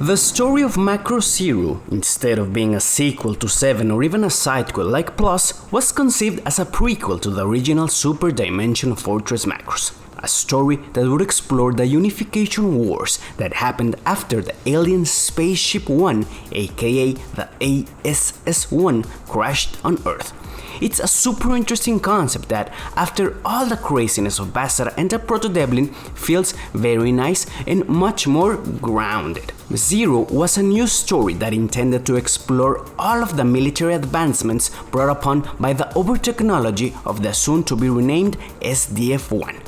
The story of Macross Zero, instead of being a sequel to 7 or even a sidequel like Plus, was conceived as a prequel to the original Super Dimension Fortress Macross. A story that would explore the unification wars that happened after the alien Spaceship One, aka the ASS-1, crashed on Earth. It's a super interesting concept that, after all the craziness of Absa and the Proto-Devlin, feels very nice and much more grounded. Zero was a new story that intended to explore all of the military advancements brought upon by the OVERTECHNOLOGY of the soon-to-be renamed SDF-1.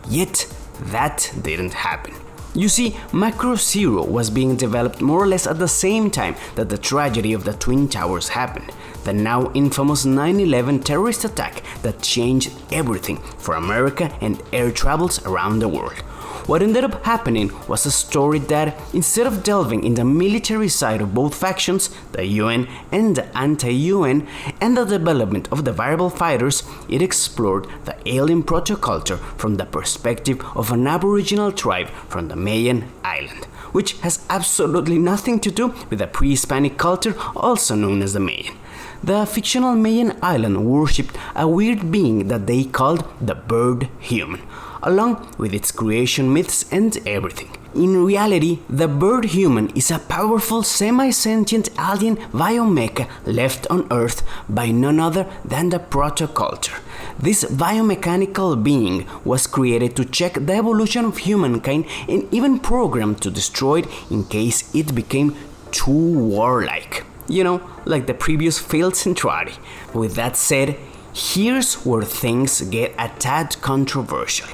Yet, that didn't happen. You see, Macross Zero was being developed more or less at the same time that the tragedy of the Twin Towers happened, the now infamous 9/11 terrorist attack that changed everything for America and air travels around the world. What ended up happening was a story that, instead of delving in the military side of both factions, the UN and the anti-UN, and the development of the variable fighters, it explored the alien protoculture from the perspective of an aboriginal tribe from the Mayan Island, which has absolutely nothing to do with the pre-Hispanic culture also known as the Mayan. The fictional Mayan Island worshipped a weird being that they called the bird human, along with its creation myths and everything. In reality, the bird human is a powerful semi-sentient alien biomecha left on Earth by none other than the protoculture. This biomechanical being was created to check the evolution of humankind and even programmed to destroy it in case it became too warlike. You know, like the previous failed century. With that said, here's where things get a tad controversial.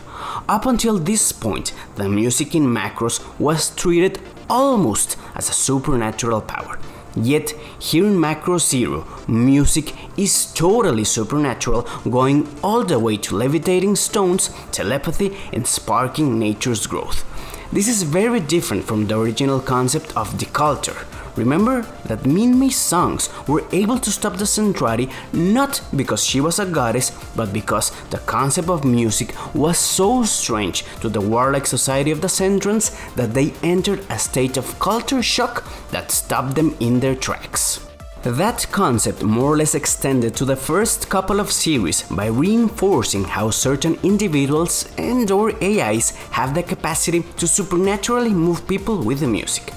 Up until this point, the music in Macross was treated almost as a supernatural power. Yet, here in Macross Zero, music is totally supernatural, going all the way to levitating stones, telepathy, and sparking nature's growth. This is very different from the original concept of the culture. Remember that Minmi's songs were able to stop the Centauri not because she was a goddess, but because the concept of music was so strange to the warlike society of the Centrans that they entered a state of culture shock that stopped them in their tracks. That concept more or less extended to the first couple of series by reinforcing how certain individuals and/or AIs have the capacity to supernaturally move people with the music.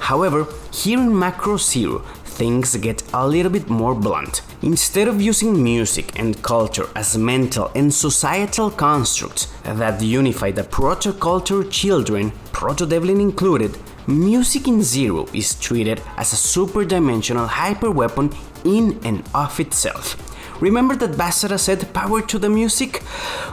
However, here in Macross Zero, things get a little bit more blunt. Instead of using music and culture as mental and societal constructs that unify the protoculture children, Proto-Devlin included, music in Zero is treated as a super-dimensional hyperweapon in and of itself. Remember that Absa said power to the music?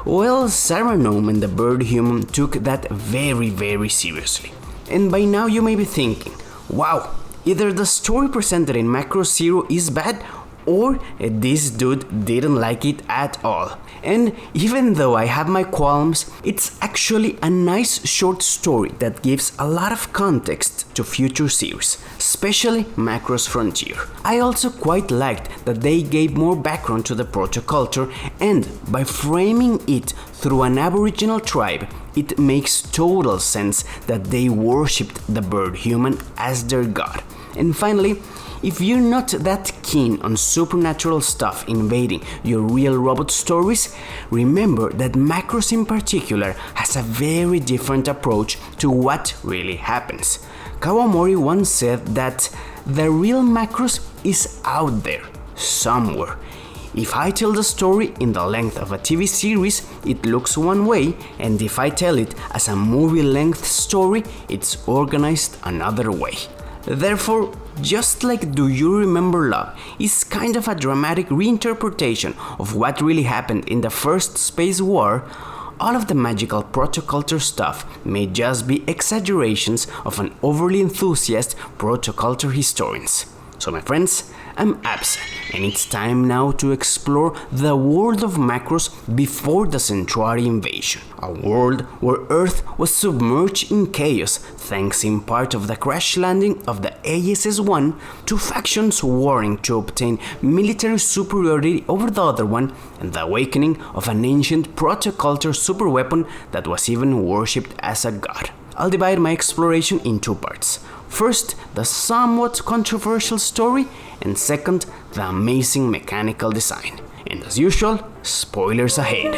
Well, Saranome and the bird human took that very seriously. And by now you may be thinking, wow, either the story presented in Macross Zero is bad, or this dude didn't like it at all. And even though I have my qualms, it's actually a nice short story that gives a lot of context to future series, especially Macross Frontier. I also quite liked that they gave more background to the protoculture, and by framing it through an aboriginal tribe, it makes total sense that they worshipped the bird human as their god. And finally, if you're not that keen on supernatural stuff invading your real robot stories, remember that Macross in particular has a very different approach to what really happens. Kawamori once said that the real Macross is out there, somewhere. If I tell the story in the length of a TV series, it looks one way, and if I tell it as a movie-length story, it's organized another way. Therefore, just like Do You Remember Love is kind of a dramatic reinterpretation of what really happened in the first space war, all of the magical protoculture stuff may just be exaggerations of an overly enthusiast protoculture historians. So my friends, I'm Absa, and it's time now to explore the world of Macross before the Centauri invasion. A world where Earth was submerged in chaos thanks in part of the crash landing of the ASS-1, two factions warring to obtain military superiority over the other one, and the awakening of an ancient protoculture superweapon that was even worshipped as a god. I'll divide my exploration in two parts. First, the somewhat controversial story, and second, the amazing mechanical design. And as usual, spoilers ahead.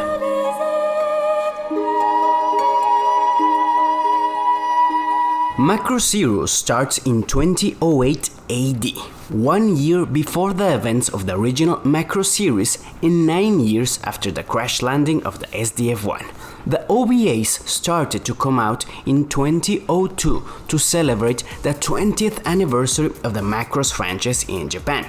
Macross Zero starts in 2008 AD, 1 year before the events of the original Macross series and 9 years after the crash landing of the SDF-1. The OVAs started to come out in 2002 to celebrate the 20th anniversary of the Macross franchise in Japan.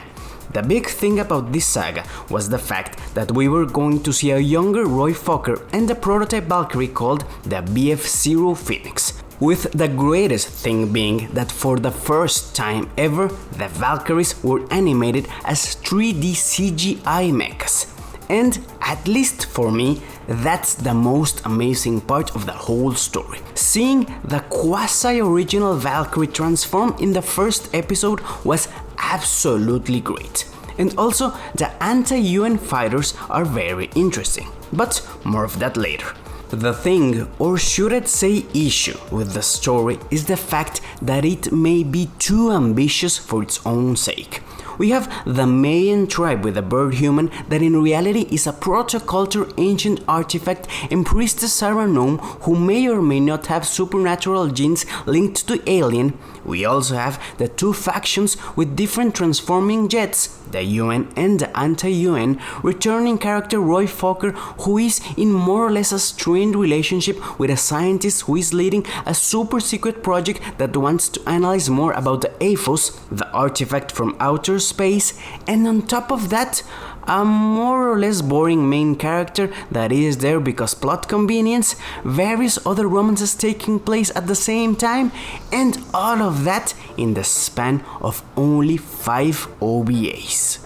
The big thing about this saga was the fact that we were going to see a younger Roy Fokker and a prototype Valkyrie called the BF-0 Phoenix. With the greatest thing being that for the first time ever, the Valkyries were animated as 3D CGI mechas. And, at least for me, that's the most amazing part of the whole story. Seeing the quasi-original Valkyrie transform in the first episode was absolutely great. And also, the anti-UN fighters are very interesting, but more of that later. The thing, or should I say issue, with the story is the fact that it may be too ambitious for its own sake. We have the Mayan tribe with a bird human that in reality is a protoculture ancient artifact and priestess Sarah Gnome who may or may not have supernatural genes linked to alien. We also have the two factions with different transforming jets, the UN and the anti-UN, returning character Roy Fokker, who is in more or less a strained relationship with a scientist who is leading a super secret project that wants to analyze more about the AFOS, the artifact from outer space, and on top of that, a more or less boring main character that is there because plot convenience, various other romances taking place at the same time, and all of that in the span of only 5 OVAs.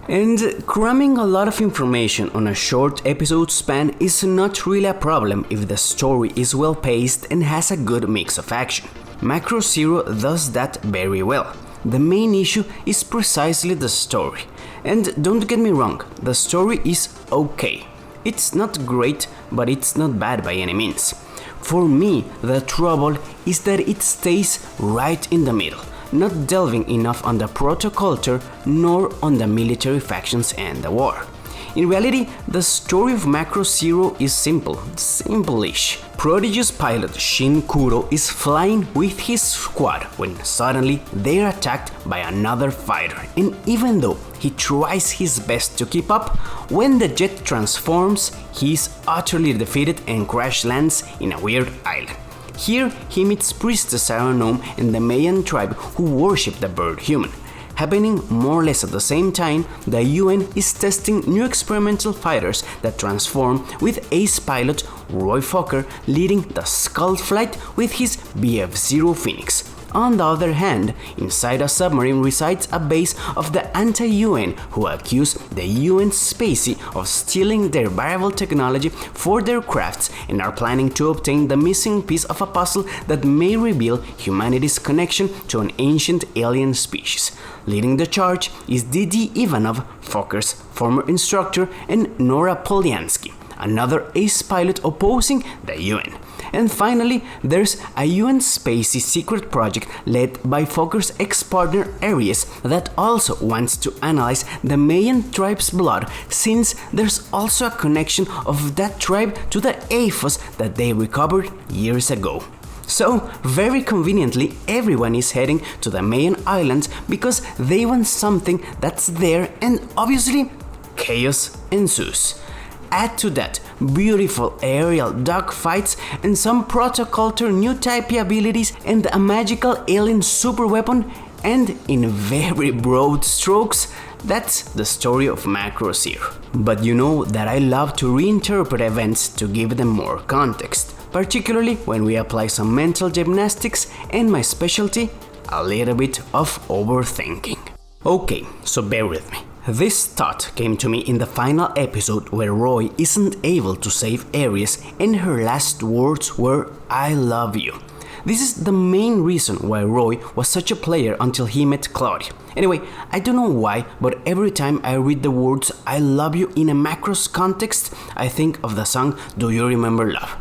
And cramming a lot of information on a short episode span is not really a problem if the story is well paced and has a good mix of action. Macross Zero does that very well. The main issue is precisely the story. And don't get me wrong, the story is okay. It's not great, but it's not bad by any means. For me, the trouble is that it stays right in the middle, not delving enough on the protoculture nor on the military factions and the war. In reality, the story of Macross Zero is simple-ish. Prodigious pilot Shin Kuro is flying with his squad when suddenly they are attacked by another fighter, and even though he tries his best to keep up, when the jet transforms, he is utterly defeated and crash lands in a weird island. Here he meets Priestess Sarah Gnome and the Mayan tribe who worship the bird human. Happening more or less at the same time, the UN is testing new experimental fighters that transform, with ace pilot Roy Fokker leading the Skull Flight with his BF-0 Phoenix. On the other hand, inside a submarine resides a base of the anti-UN who accuse the UN Spacey of stealing their variable technology for their crafts and are planning to obtain the missing piece of a puzzle that may reveal humanity's connection to an ancient alien species. Leading the charge is Didi Ivanov, Fokker's former instructor, and Nora Polyansky, another ace pilot opposing the UN. And finally, there's a UN Spacey secret project led by Fokker's ex-partner Aries that also wants to analyze the Mayan tribe's blood, since there's also a connection of that tribe to the AFOS that they recovered years ago. So, very conveniently, everyone is heading to the Mayan Island because they want something that's there, and obviously, chaos ensues. Add to that beautiful aerial dogfights and some protoculture new type abilities and a magical alien super weapon, and in very broad strokes, that's the story of Macross Zero. But you know that I love to reinterpret events to give them more context, particularly when we apply some mental gymnastics and my specialty, a little bit of overthinking. Okay, so bear with me. This thought came to me in the final episode where Roy isn't able to save Aries and her last words were "I love you." This is the main reason why Roy was such a player until he met Claudia. Anyway, I don't know why, but every time I read the words "I love you" in a Macross context, I think of the song "Do You Remember Love?"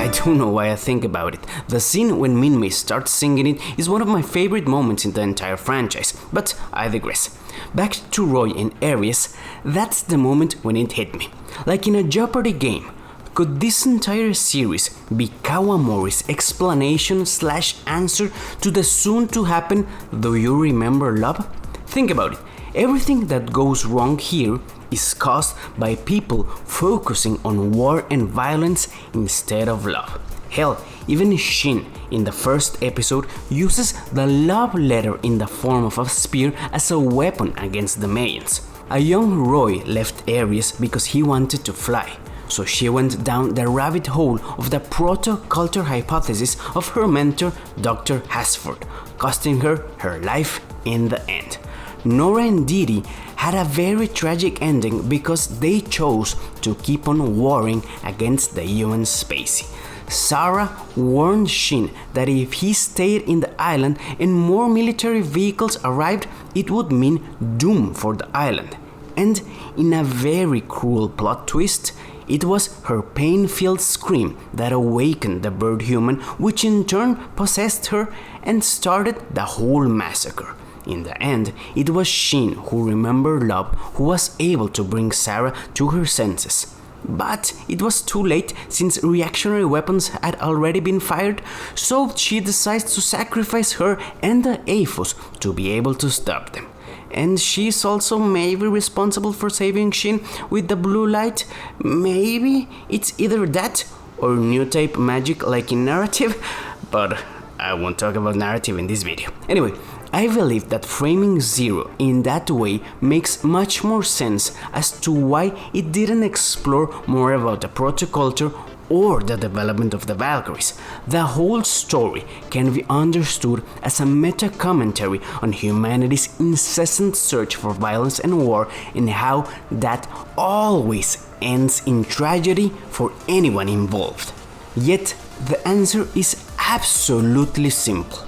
I don't know why I think about it. The scene when Minmay starts singing it is one of my favorite moments in the entire franchise, but I digress. Back to Roy and Aries, that's the moment when it hit me. Like in a Jeopardy game. Could this entire series be Kawamori's explanation/answer to the soon-to-happen "Do you remember love"? Think about it. Everything that goes wrong here is caused by people focusing on war and violence instead of love. Hell, even Shin in the first episode uses the love letter in the form of a spear as a weapon against the Mayans. A young Roy left Aries because he wanted to fly. So she went down the rabbit hole of the protoculture hypothesis of her mentor, Dr. Hasford, costing her her life in the end. Nora and Didi had a very tragic ending because they chose to keep on warring against the human Spacey. Sarah warned Shin that if he stayed in the island and more military vehicles arrived, it would mean doom for the island. And in a very cruel plot twist, it was her pain-filled scream that awakened the bird human, which in turn possessed her and started the whole massacre. In the end, it was Shin who remembered love who was able to bring Sarah to her senses. But it was too late since reactionary weapons had already been fired, so she decides to sacrifice her and the Aphos to be able to stop them. And she's also maybe responsible for saving Shin with the blue light. Maybe it's either that or new type magic like in narrative, but I won't talk about narrative in this video. Anyway, I believe that framing Zero in that way makes much more sense as to why it didn't explore more about the protoculture or the development of the Valkyries. The whole story can be understood as a meta-commentary on humanity's incessant search for violence and war and how that always ends in tragedy for anyone involved. Yet, the answer is absolutely simple.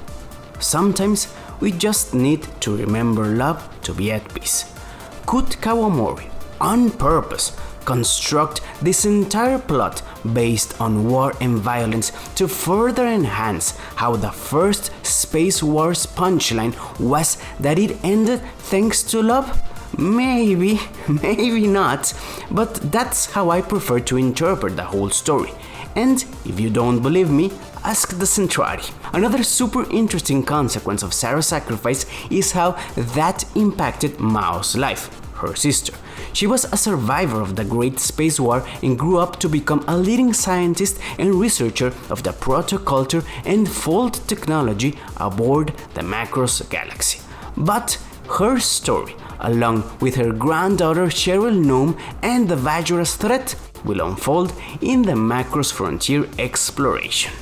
Sometimes we just need to remember love to be at peace. Could Kawamori, on purpose, construct this entire plot based on war and violence to further enhance how the first Space Wars punchline was that it ended thanks to love? Maybe, maybe not, but that's how I prefer to interpret the whole story. And if you don't believe me, ask the Centrari. Another super interesting consequence of Sarah's sacrifice is how that impacted Mao's life, her sister. She was a survivor of the Great Space War and grew up to become a leading scientist and researcher of the protoculture and fault technology aboard the Macross galaxy. But her story, along with her granddaughter Cheryl Gnome and the Vajora's threat, will unfold in the Macross Frontier exploration.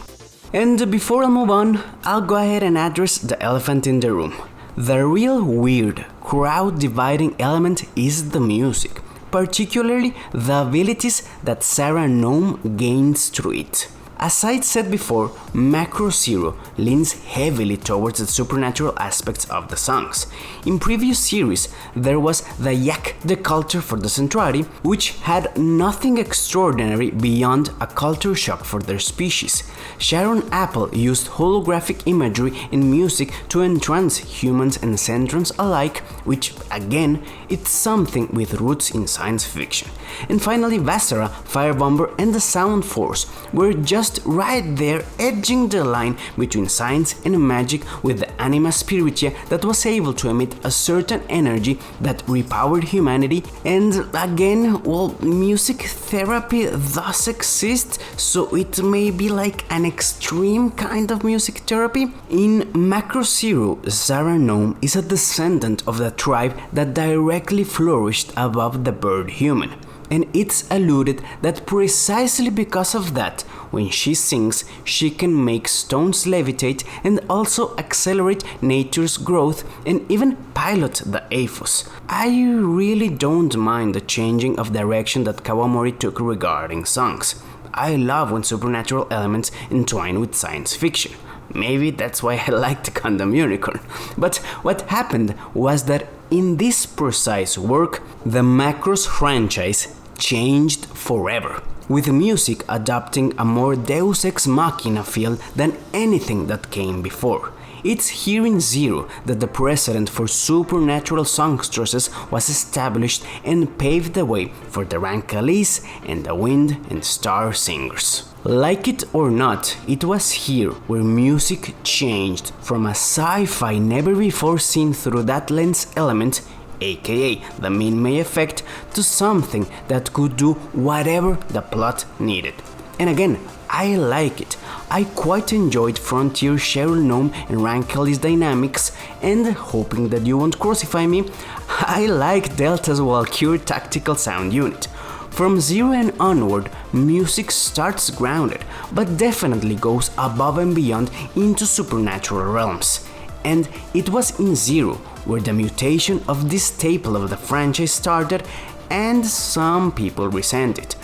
And before I move on, I'll go ahead and address the elephant in the room. The real weird, crowd-dividing element is the music, particularly the abilities that Sarah Gnome gains through it. As I said before, Macross Zero leans heavily towards the supernatural aspects of the songs. In previous series, there was the Yak the culture for the Centrari, which had nothing extraordinary beyond a culture shock for their species. Sharon Apple used holographic imagery and music to entrance humans and Centrons alike, which again, it's something with roots in science fiction. And finally, Vassara, Firebomber and the Sound Force were just right there edging the line between science and magic with the Anima Spiritia that was able to emit a certain energy that repowered humanity. And again, well, music therapy does exist, so it may be like an extreme kind of music therapy. In Macross Zero, Sarah Gnome is a descendant of the tribe that directly flourished above the bird human. And it's alluded that precisely because of that, when she sings, she can make stones levitate and also accelerate nature's growth and even pilot the Aphos. I really don't mind the changing of direction that Kawamori took regarding songs. I love when supernatural elements entwine with science fiction. Maybe that's why I like the Gundam Unicorn. But what happened was that in this precise work, the Macross franchise changed forever. with music adopting a more deus ex machina feel than anything that came before. It's here in Zero that the precedent for supernatural songstresses was established and paved the way for the Rankalis and the wind and star singers. Like it or not, it was here where music changed from a sci-fi never before seen through that lens element, aka the min-may effect, to something that could do whatever the plot needed. And again, I like it. I quite enjoyed Frontier, Cheryl Gnome and Rankali's dynamics, and hoping that you won't crucify me, I like Delta's Valkyrie tactical sound unit. From Zero and onward, music starts grounded, but definitely goes above and beyond into supernatural realms. And it was in Zero where the mutation of this staple of the franchise started, and some people resent it.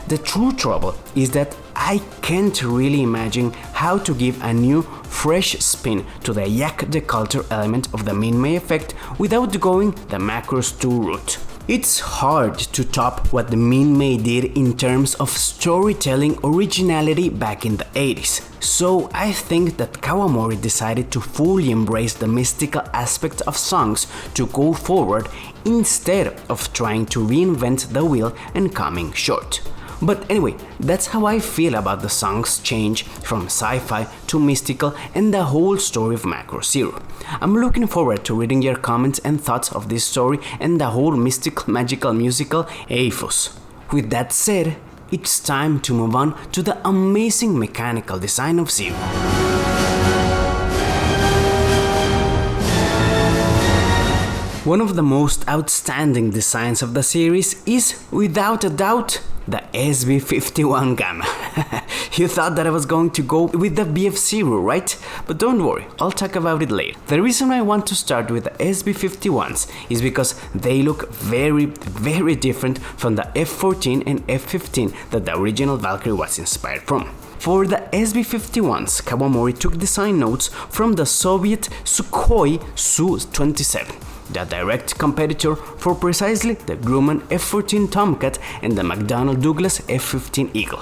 The true trouble is that I can't really imagine how to give a new, fresh spin to the Yak the Culture element of the min-may effect without going the Macross 2 route. It's hard to top what the min-may did in terms of storytelling originality back in the 80s, so I think that Kawamori decided to fully embrace the mystical aspect of songs to go forward instead of trying to reinvent the wheel and coming short. But anyway, that's how I feel about the song's change from sci-fi to mystical and the whole story of Macross Zero. I'm looking forward to reading your comments and thoughts of this story and the whole mystical, magical, musical ethos. With that said, it's time to move on to the amazing mechanical design of Zero. One of the most outstanding designs of the series is, without a doubt, the SB51 Gamma. You thought that I was going to go with the BF0, right? But don't worry, I'll talk about it later. The reason I want to start with the SB51s is because they look very different from the F14 and F15 that the original Valkyrie was inspired from. For the SB51s, Kawamori took design notes from the Soviet Sukhoi Su-27, the direct competitor for precisely the Grumman F-14 Tomcat and the McDonnell Douglas F-15 Eagle.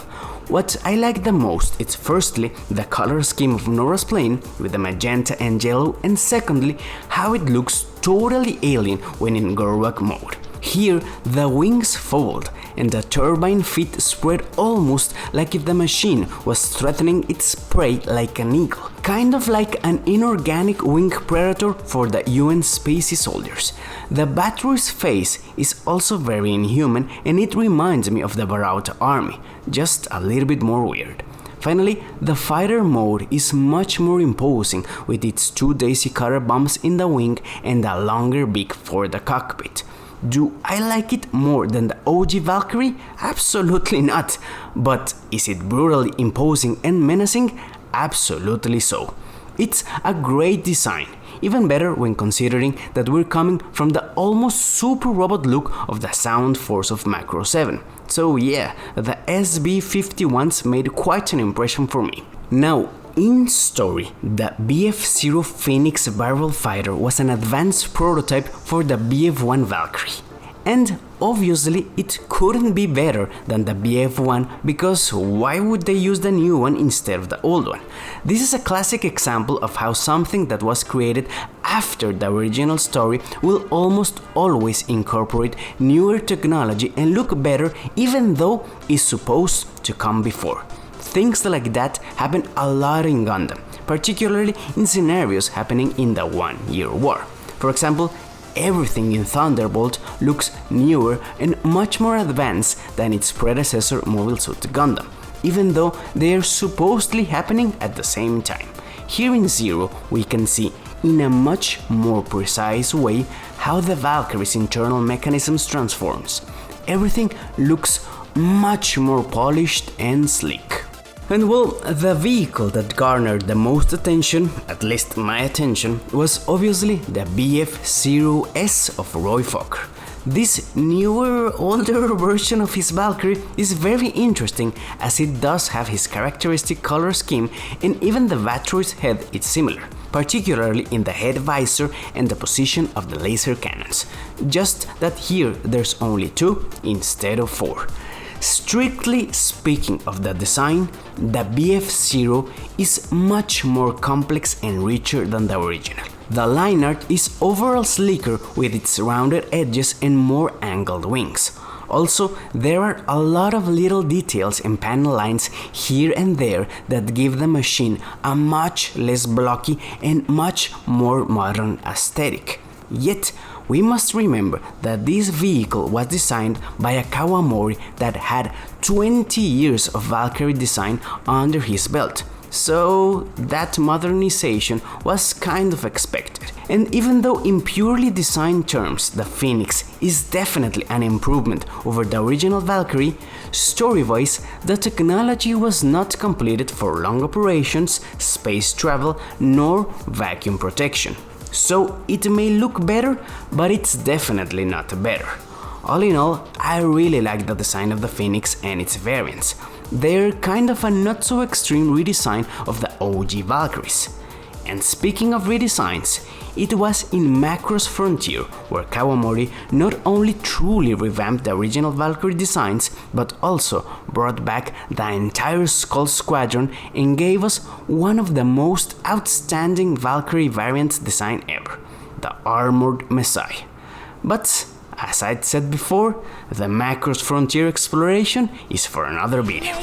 What I like the most is firstly the color scheme of Nora's plane with the magenta and yellow, and secondly how it looks totally alien when in Gerwag mode. Here the wings fold and the turbine feet spread almost like if the machine was threatening its prey like an eagle. Kind of like an inorganic wing predator for the UN spacey soldiers. The battery's face is also very inhuman and it reminds me of the Barauta army, just a little bit more weird. Finally, the fighter mode is much more imposing with its two daisy cutter bombs in the wing and a longer beak for the cockpit. Do I like it more than the OG Valkyrie? Absolutely not. But is it brutally imposing and menacing? Absolutely so. It's a great design, even better when considering that we're coming from the almost super robot look of the Sound Force of Macross 7. So yeah, the SB51s made quite an impression for me. Now, in story, the BF0 Phoenix Barrel Fighter was an advanced prototype for the BF1 Valkyrie. And obviously it couldn't be better than the BF1, because why would they use the new one instead of the old one? This is a classic example of how something that was created after the original story will almost always incorporate newer technology and look better even though it's supposed to come before. Things like that happen a lot in Gundam, particularly in scenarios happening in the 1 Year War. For example, everything in Thunderbolt looks newer and much more advanced than its predecessor Mobile Suit Gundam, even though they are supposedly happening at the same time. Here in Zero, we can see in a much more precise way how the Valkyrie's internal mechanisms transforms. Everything looks much more polished and sleek. And well, the vehicle that garnered the most attention, at least my attention, was obviously the BF0S of Roy Fokker. This newer, older version of his Valkyrie is very interesting, as it does have his characteristic color scheme, and even the Vatroid's head is similar, particularly in the head visor and the position of the laser cannons. Just that here there's only 2 instead of 4. Strictly speaking of the design, the BF0 is much more complex and richer than the original. The line art is overall sleeker with its rounded edges and more angled wings. Also, there are a lot of little details and panel lines here and there that give the machine a much less blocky and much more modern aesthetic. Yet, we must remember that this vehicle was designed by a Kawamori that had 20 years of Valkyrie design under his belt. So that modernization was kind of expected. And even though in purely design terms the Phoenix is definitely an improvement over the original Valkyrie, story-wise the technology was not completed for long operations, space travel, nor vacuum protection. So it may look better, but it's definitely not better. All in all, I really like the design of the Phoenix and its variants. They're kind of a not so extreme redesign of the OG Valkyries. And speaking of redesigns, it was in Macross Frontier where Kawamori not only truly revamped the original Valkyrie designs, but also brought back the entire Skull Squadron and gave us one of the most outstanding Valkyrie variants design ever, the Armored Messiah. But as I'd said before, the Macross Frontier exploration is for another video.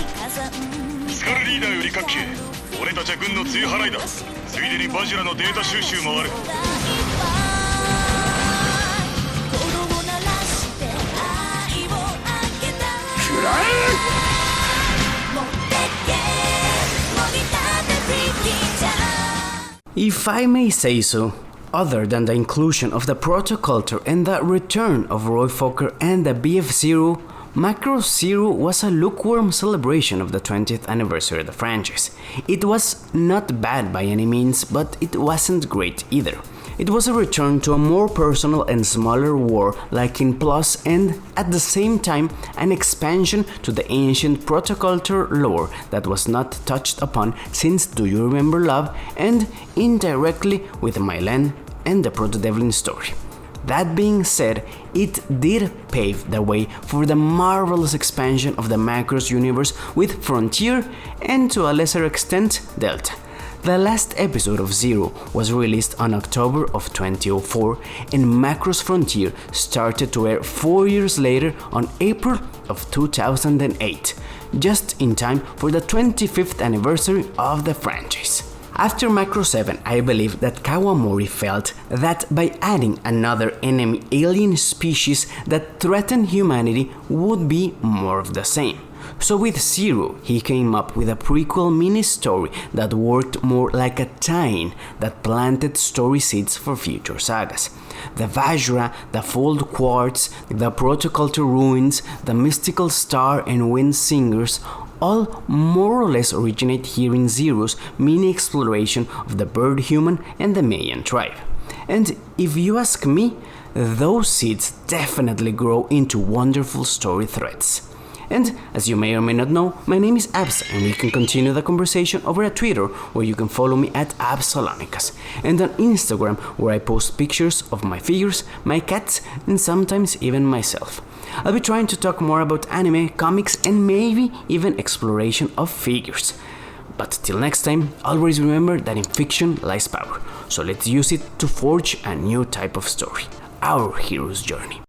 If I may say so, other than the inclusion of the protoculture and the return of Roy Fokker and the BF0, Macross Zero was a lukewarm celebration of the 20th anniversary of the franchise. It was not bad by any means, but it wasn't great either. It was a return to a more personal and smaller war like in Plus, and at the same time an expansion to the ancient protoculture lore that was not touched upon since Do You Remember Love, and indirectly with Mylan and the Proto-Devlin story. That being said, it did pave the way for the marvelous expansion of the Macross universe with Frontier and, to a lesser extent, Delta. The last episode of Zero was released on October of 2004, and Macross Frontier started to air 4 years later on April of 2008, just in time for the 25th anniversary of the franchise. After Macross 7, I believe that Kawamori felt that by adding another enemy alien species that threatened humanity would be more of the same. So with Zero, he came up with a prequel mini-story that worked more like a tie-in that planted story seeds for future sagas. The Vajra, the Fold Quartz, the Protoculture Ruins, the Mystical Star and Wind Singers all more or less originate here in Zero's mini-exploration of the bird human and the Mayan tribe. And if you ask me, those seeds definitely grow into wonderful story threads. And as you may or may not know, my name is Absa, and we can continue the conversation over at Twitter, where you can follow me at Absalonicus, and on Instagram, where I post pictures of my figures, my cats, and sometimes even myself. I'll be trying to talk more about anime, comics, and maybe even exploration of figures. But till next time, always remember that in fiction lies power, so let's use it to forge a new type of story, our hero's journey.